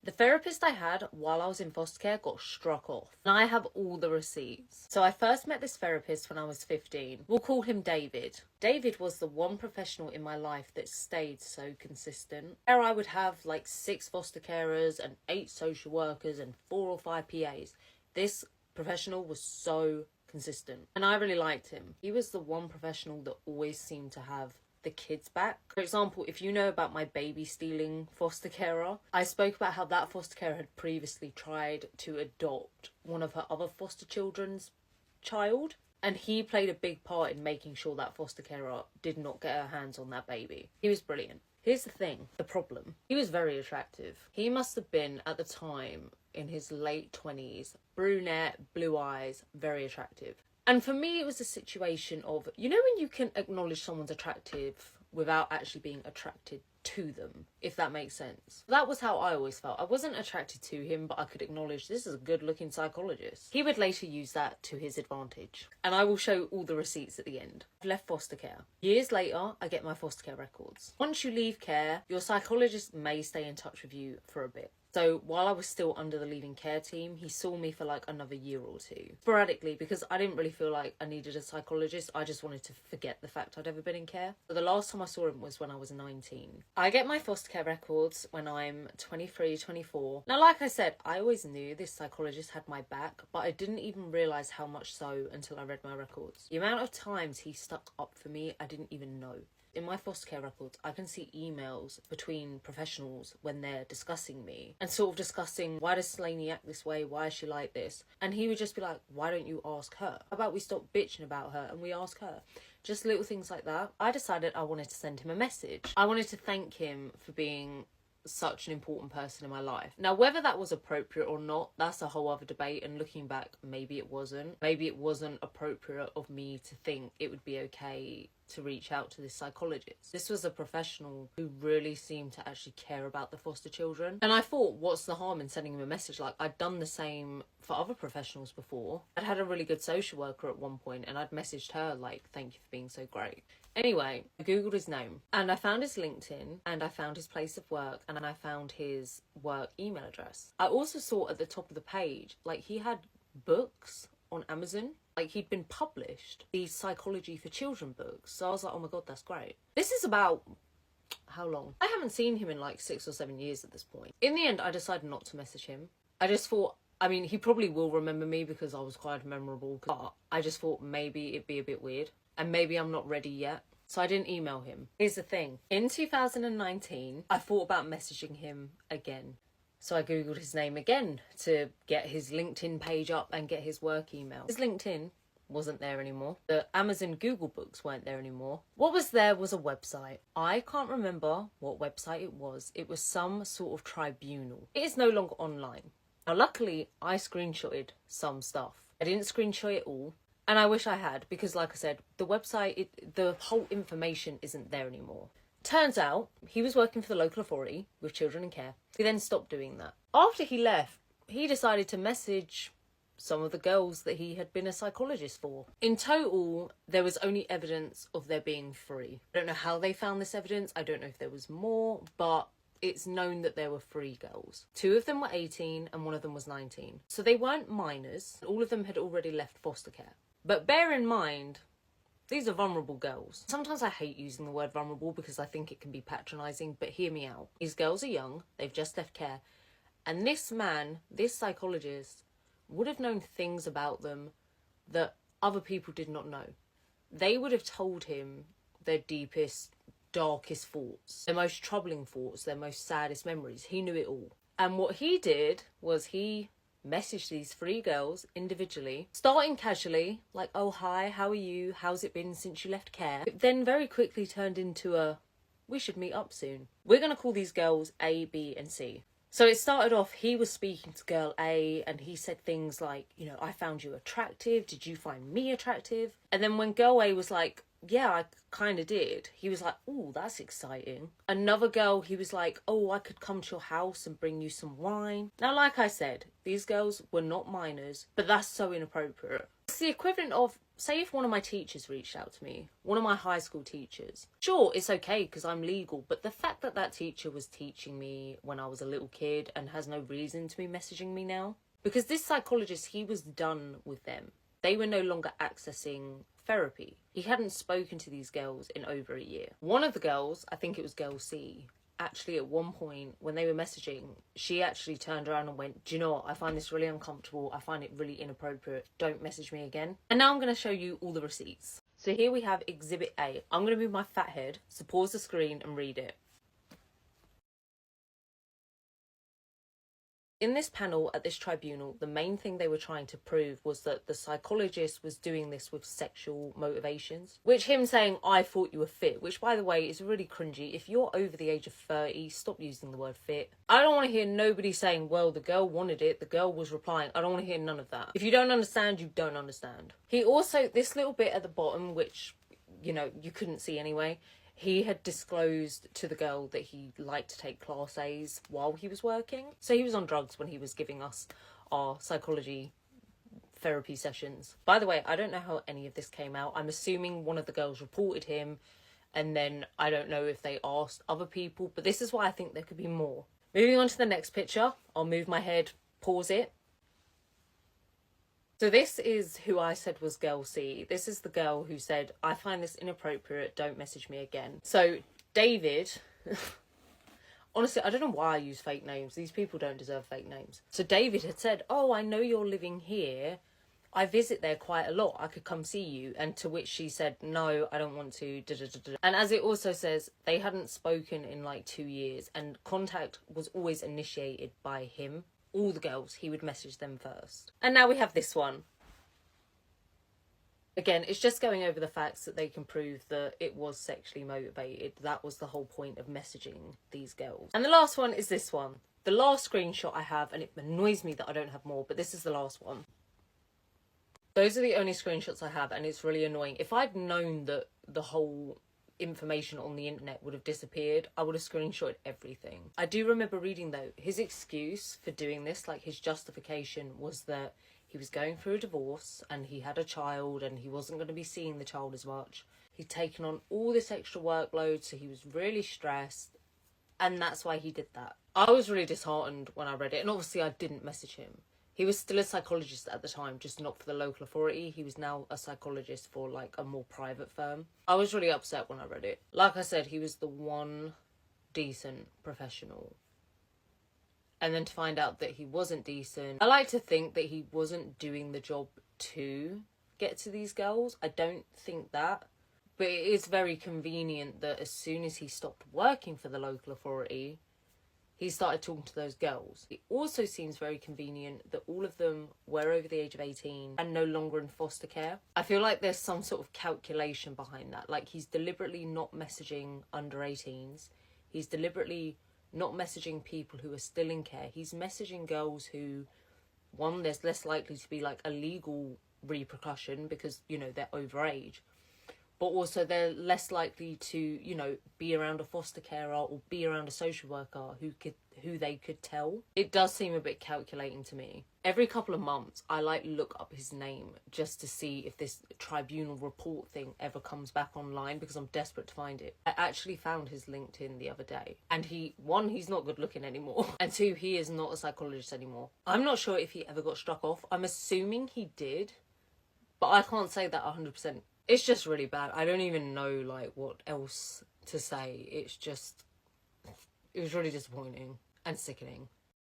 The therapist I had while I was in foster care got struck off, and I have all the receipts. So I first met this therapist when I was 15. We'll call him David. David was the one professional in my life that stayed so consistent. There I would have like 6 foster carers and 8 social workers and 4 or 5 PAs. This professional was so consistent, and I really liked him. He was the one professional that always seemed to have the kids back. For example, if you know about my baby stealing foster carer, I spoke about how that foster carer had previously tried to adopt one of her other foster children's child, and he played a big part in making sure that foster carer did not get her hands on that baby. He was brilliant. Here's the thing, the problem. He was very attractive. He must have been, at the time, in his late 20s, brunette, blue eyes, very attractive. And for me, it was a situation of, you know, when you can acknowledge someone's attractive without actually being attracted to them, if that makes sense. That was how I always felt. I wasn't attracted to him, but I could acknowledge this is a good looking psychologist. He would later use that to his advantage. And I will show all the receipts at the end. I've left foster care. Years later, I get my foster care records. Once you leave care, your psychologist may stay in touch with you for a bit. So while I was still under the leaving care team, he saw me for like another year or 2. Sporadically, because I didn't really feel like I needed a psychologist. I just wanted to forget the fact I'd ever been in care. So the last time I saw him was when I was 19. I get my foster care records when I'm 23, 24. Now, like I said, I always knew this psychologist had my back, but I didn't even realise how much so until I read my records. The amount of times he stuck up for me, I didn't even know. In my foster care records, I can see emails between professionals when they're discussing me and sort of discussing, why does Slaney act this way? Why is she like this? And he would just be like, why don't you ask her? How about we stop bitching about her and we ask her? Just little things like that. I decided I wanted to send him a message. I wanted to thank him for being such an important person in my life. Now, whether that was appropriate or not, that's a whole other debate, and looking back, maybe it wasn't. Maybe it wasn't appropriate of me to think it would be okay to reach out to this psychologist. This was a professional who really seemed to actually care about the foster children. And I thought, what's the harm in sending him a message? Like, I'd done the same for other professionals before. I'd had a really good social worker at one point, and I'd messaged her like, thank you for being so great. Anyway, I googled his name and I found his LinkedIn and I found his place of work and I found his work email address. I also saw at the top of the page, like, he had books on Amazon. Like, he'd been published, these psychology for children books. So I was like, oh my God, that's great. This is about, how long? I haven't seen him in like 6 or 7 years at this point. In the end, I decided not to message him. I just thought, I mean, he probably will remember me because I was quite memorable, but I just thought maybe it'd be a bit weird and maybe I'm not ready yet. So I didn't email him. Here's the thing. In 2019, I thought about messaging him again. So I googled his name again to get his LinkedIn page up and get his work email. His LinkedIn wasn't there anymore. The Amazon Google books weren't there anymore. What was there was a website. I can't remember what website it was. It was some sort of tribunal. It is no longer online. Now, luckily, I screenshotted some stuff. I didn't screenshot it all. And I wish I had, because like I said, the website, the whole information isn't there anymore. Turns out, he was working for the local authority with children in care. He then stopped doing that. After he left, he decided to message some of the girls that he had been a psychologist for. In total, there was only evidence of there being 3. I don't know how they found this evidence. I don't know if there was more, but it's known that there were 3 girls. 2 of them were 18 and 1 of them was 19. So they weren't minors. All of them had already left foster care. But bear in mind, these are vulnerable girls. Sometimes I hate using the word vulnerable because I think it can be patronising, but hear me out. These girls are young, they've just left care, and this man, this psychologist, would have known things about them that other people did not know. They would have told him their deepest, darkest thoughts, their most troubling thoughts, their most saddest memories. He knew it all. And what he did was he messaged these 3 girls individually, starting casually, like, oh hi, how are you, how's it been since you left care? It then very quickly turned into a, we should meet up soon. We're going to call these girls A, B and C. So it started off, he was speaking to girl A and he said things like, you know, I found you attractive, did you find me attractive? And then when girl A was like, yeah, I kind of did, he was like, oh, that's exciting. Another girl, he was like, oh, I could come to your house and bring you some wine. Now, like I said, these girls were not minors, but that's so inappropriate. It's the equivalent of say if one of my teachers reached out to me, one of my high school teachers, sure, it's okay because I'm legal, but the fact that that teacher was teaching me when I was a little kid and has no reason to be messaging me now, because this psychologist, he was done with them. They were no longer accessing therapy. He hadn't spoken to these girls in over a year. One of the girls, I think it was girl C, actually at one point when they were messaging, she actually turned around and went, do you know what, I find this really uncomfortable, I find it really inappropriate, don't message me again. And now I'm going to show you all the receipts. So here we have Exhibit A. I'm going to move my fat head, so pause the screen and read it. In this panel at this tribunal, the main thing they were trying to prove was that the psychologist was doing this with sexual motivations. Which him saying, I thought you were fit, which by the way is really cringy. If you're over the age of 30, stop using the word fit. I don't want to hear nobody saying, well, the girl wanted it, the girl was replying. I don't want to hear none of that. If you don't understand, you don't understand. He also, this little bit at the bottom, which, you know, you couldn't see anyway, he had disclosed to the girl that he liked to take Class A's while he was working. So he was on drugs when he was giving us our psychology therapy sessions. By the way, I don't know how any of this came out. I'm assuming one of the girls reported him, and then I don't know if they asked other people, but this is why I think there could be more. Moving on to the next picture. I'll move my head, pause it. So this is who I said was girl C. This is the girl who said, I find this inappropriate, don't message me again. So David, honestly, I don't know why I use fake names. These people don't deserve fake names. So David had said, oh, I know you're living here. I visit there quite a lot. I could come see you. And to which she said, no, I don't want to. And as it also says, they hadn't spoken in like 2 years and contact was always initiated by him. All the girls, he would message them first. And now we have this one. Again, it's just going over the facts that they can prove that it was sexually motivated. That was the whole point of messaging these girls. And the last one is this one. The last screenshot I have, and it annoys me that I don't have more, but this is the last one. Those are the only screenshots I have, and it's really annoying. If I'd known that the whole information on the internet would have disappeared, I would have screenshotted everything. I do remember reading though, his excuse for doing this, like his justification, was that he was going through a divorce and he had a child and he wasn't going to be seeing the child as much. He'd taken on all this extra workload, so he was really stressed, and that's why he did that. I was really disheartened when I read it, and obviously I didn't message him. He was still a psychologist at the time, just not for the local authority. He was now a psychologist for like a more private firm. I was really upset when I read it. Like I said, he was the one decent professional. And then to find out that he wasn't decent. I like to think that he wasn't doing the job to get to these girls. I don't think that. But it is very convenient that as soon as he stopped working for the local authority, he started talking to those girls. It also seems very convenient that all of them were over the age of 18 and no longer in foster care. I feel like there's some sort of calculation behind that. Like, he's deliberately not messaging under 18s. He's deliberately not messaging people who are still in care. He's messaging girls who, one, there's less likely to be like a legal repercussion because, you know, they're over age. But also they're less likely to, you know, be around a foster carer or be around a social worker who they could tell. It does seem a bit calculating to me. Every couple of months, I like look up his name just to see if this tribunal report thing ever comes back online because I'm desperate to find it. I actually found his LinkedIn the other day, and one, he's not good looking anymore, and two, he is not a psychologist anymore. I'm not sure if he ever got struck off. I'm assuming he did, but I can't say that 100%. It's just really bad. I don't even know, like, what else to say. It was really disappointing and sickening.